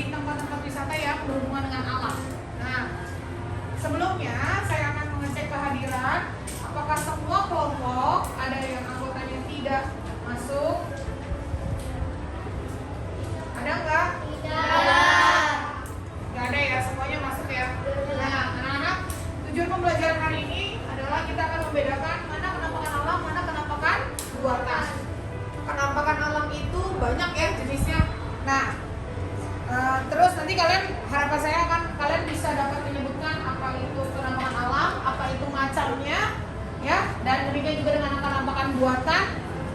di tempat-tempat wisata yang berhubungan dengan alam. Nah, sebelumnya saya akan mengecek kehadiran. Apakah semua kelompok ada yang anggotanya tidak masuk? Ada nggak? Tidak. Nggak ada ya, semuanya masuk ya. Nah, anak-anak, tujuan pembelajaran hari ini adalah kita akan membedakan mana penampakan alam, mana penampakan buatan. Penampakan alam itu banyak ya jenisnya. Nah, terus nanti harapan saya akan kalian bisa dapat menyebutkan apa itu penampakan alam, apa itu macamnya, ya. Dan demikian juga dengan penampakan buatan.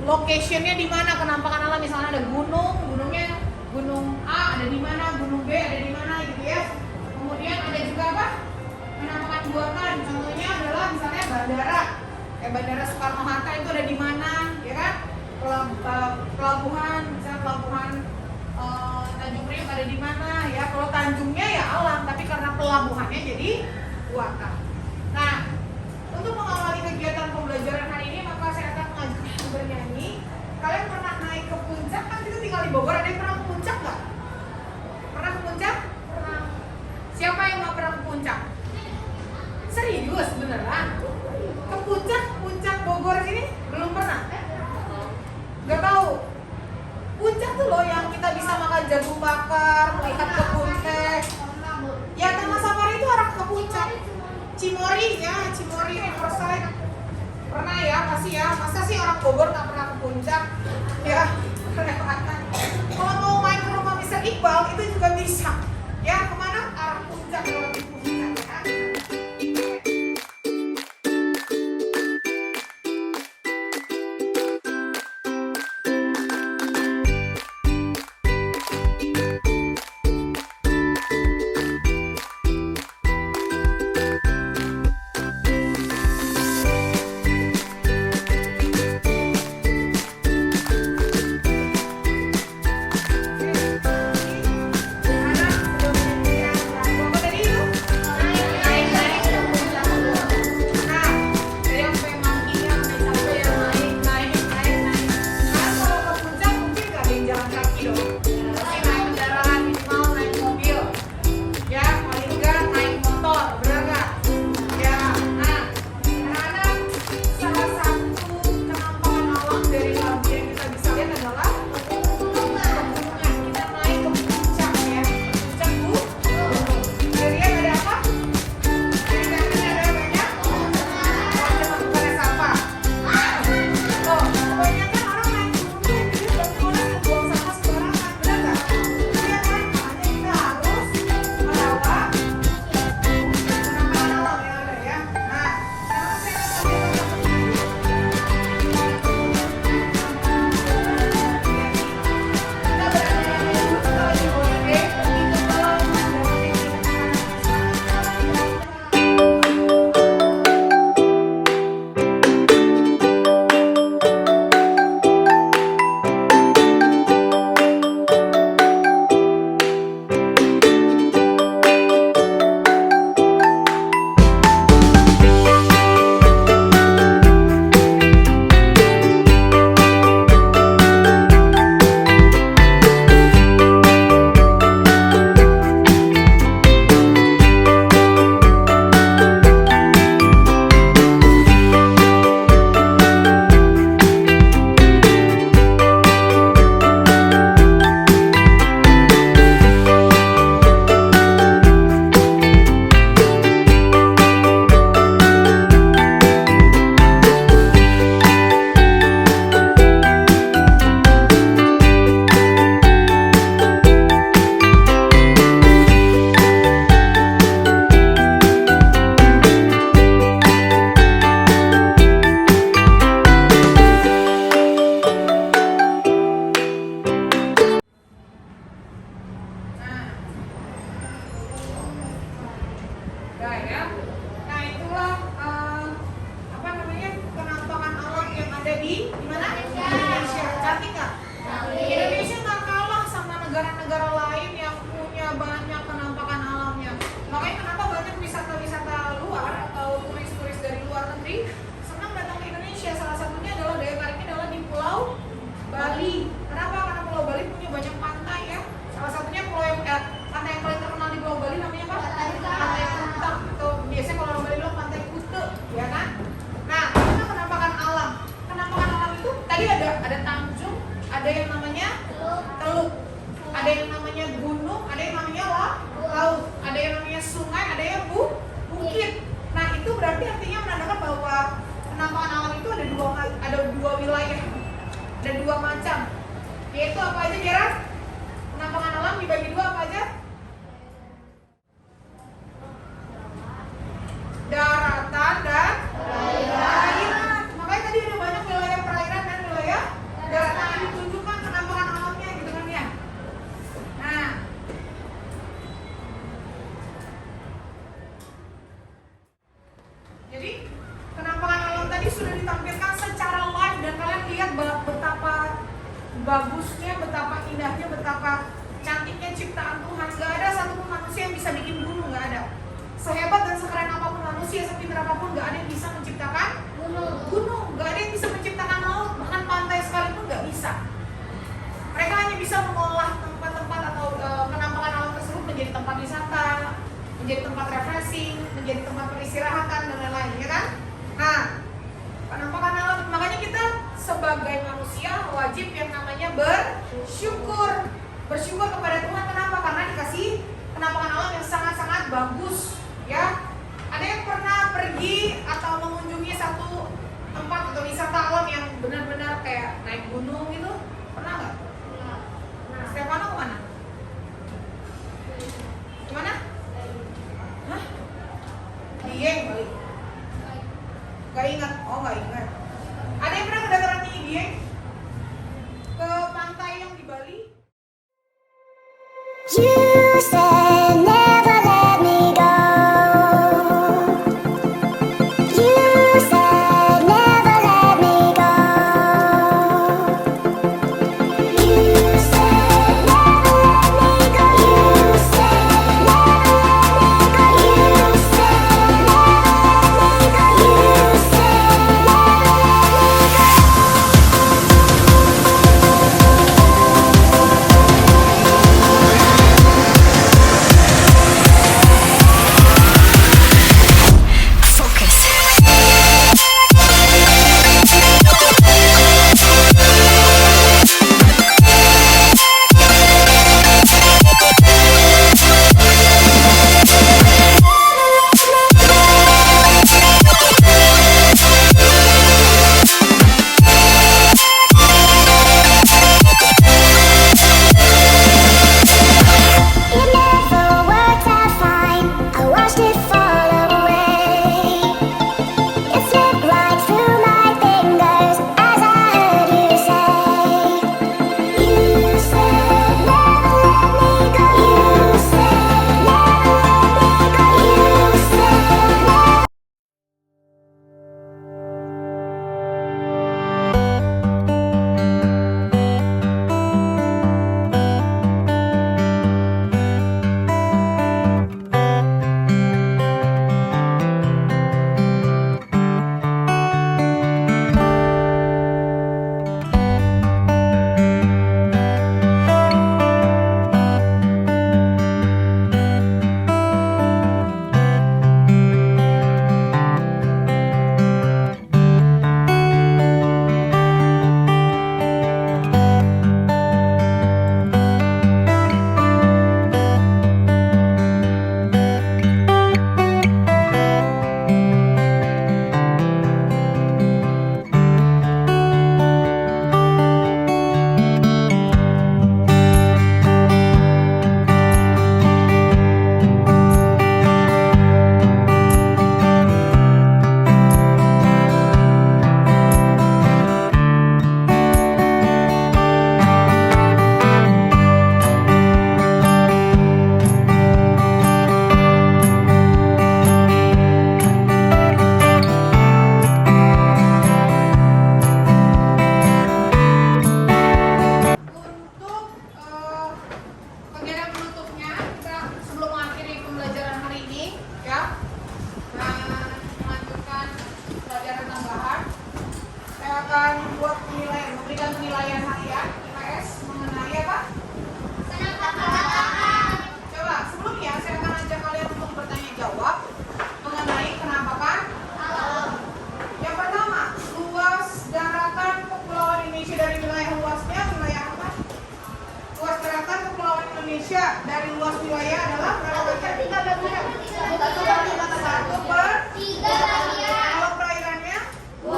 Locationnya di mana penampakan alam, misalnya ada gunungnya gunung A ada di mana, gunung B ada di mana gitu ya. Kemudian ada juga apa? Penampakan buatan. Contohnya adalah misalnya bandara. Bandara Soekarno Hatta itu ada di mana, ya kan? Pelabuhan, misalnya pelabuhan Tanjung Priok ada di mana ya. Kalau Tanjungnya ya alam, tapi karena pelabuhannya jadi buatan. Nah, untuk mengawali kegiatan pembelajaran hari ini maka saya akan mengajak kalian bernyanyi. Kalian pernah naik ke puncak? Kan kita tinggal di Bogor, ada yang pernah ke puncak nggak? Pernah ke puncak? Pernah. Siapa yang nggak pernah ke puncak? Serius, beneran? Ke puncak Bogor sini belum pernah? Nggak tahu? Puncak tuh loh yang kita bisa makan jagung bakar, melihat kebun teh. Ya, Taman Safari itu arah ke puncak. Cimory ya, Cimory Riverside. Pernah ya, pasti ya. Masa sih orang Bogor nggak pernah ke puncak? Ya, kelewatan. Kalau mau main ke rumah Mr. Iqbal itu juga bisa. Ya, kemana? Arah puncak, lewat puncak ya. penampakan alam itu ada dua wilayah, ada dua macam. Yaitu apa aja, Gerard? Penampakan alam dibagi dua apa aja? Daratan dan perairan. Makanya tadi ada banyak wilayah perairan dan wilayah daratan yang ditunjukkan penampakan alamnya gitu kan ya. Nah, jadi penampakan alam tadi sudah ditampilkan secara live dan kalian lihat betapa bagusnya, betapa indahnya, betapa cantiknya ciptaan Tuhan. Gak ada satupun manusia yang bisa bikin gunung, gak ada. Sehebat dan sekeren apapun manusia, sepintar apapun, gak ada yang bisa menciptakan gunung, gak ada yang bisa menciptakan laut, bahkan pantai sekalipun gak bisa. Mereka hanya bisa mengolah tempat-tempat atau penampakan alam tersebut menjadi tempat wisata, menjadi tempat refreshing, menjadi tempat peristirahatan dan lain-lain, ya kan? Nah, penampakan alam, makanya kita sebagai manusia wajib yang namanya bersyukur. Bersyukur kepada Tuhan, kenapa? Karena dikasih penampakan alam yang sangat-sangat bagus, ya. Ada yang pernah pergi atau mengunjungi satu tempat atau wisata alam yang benar-benar kayak naik gunung gitu? Pernah nggak? Nah, Stefano kemana? Kemana? Hah? Dieng balik. Gak ingat? Oh gak ingat. Ada yang pernah ke dataran tinggi Dieng? Ke pantai yang di Bali? You said never let me go. You said never let me go. You said never let me go. You said never let me go. You said never let me go. You said never Indonesia dari luas wilayah adalah berapa bagian? 1/3. 1/3. Kalau perairannya? 2/3.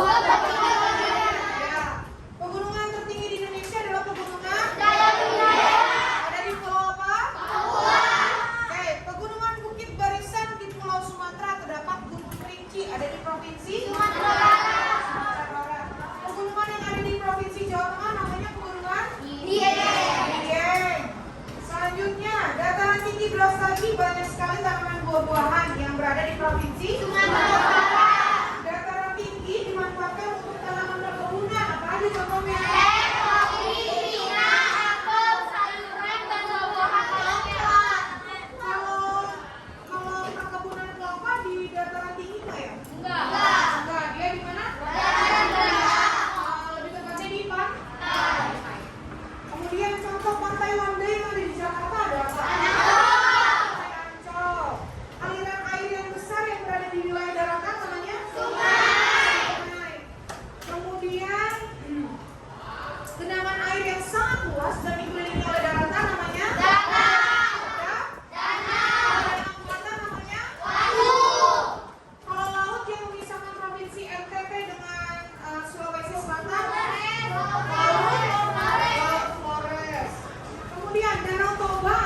buah-buahan yang berada di provinsi Sumatera Utara. Dataran tinggi dimanfaatkan untuk tanaman perkebunan. Apa aja contohnya? Kalau perkebunan kelapa di dataran tinggi nggak ya? Enggak. Dia di mana? Lebih tepatnya di pantai. Kemudian contoh pantai Wanda yang ada di Jakarta ada apa? Pantai Ancol. Aliran air yang besar yang berada di wilayah daratan namanya? Sungai. Kemudian genangan air yang sangat luas dan dikelilingi oleh daratan namanya? Kalau laut yang memisahkan provinsi NTT dengan Sulawesi Selatan, Laut Flores. Kemudian Danau Toba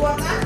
buatan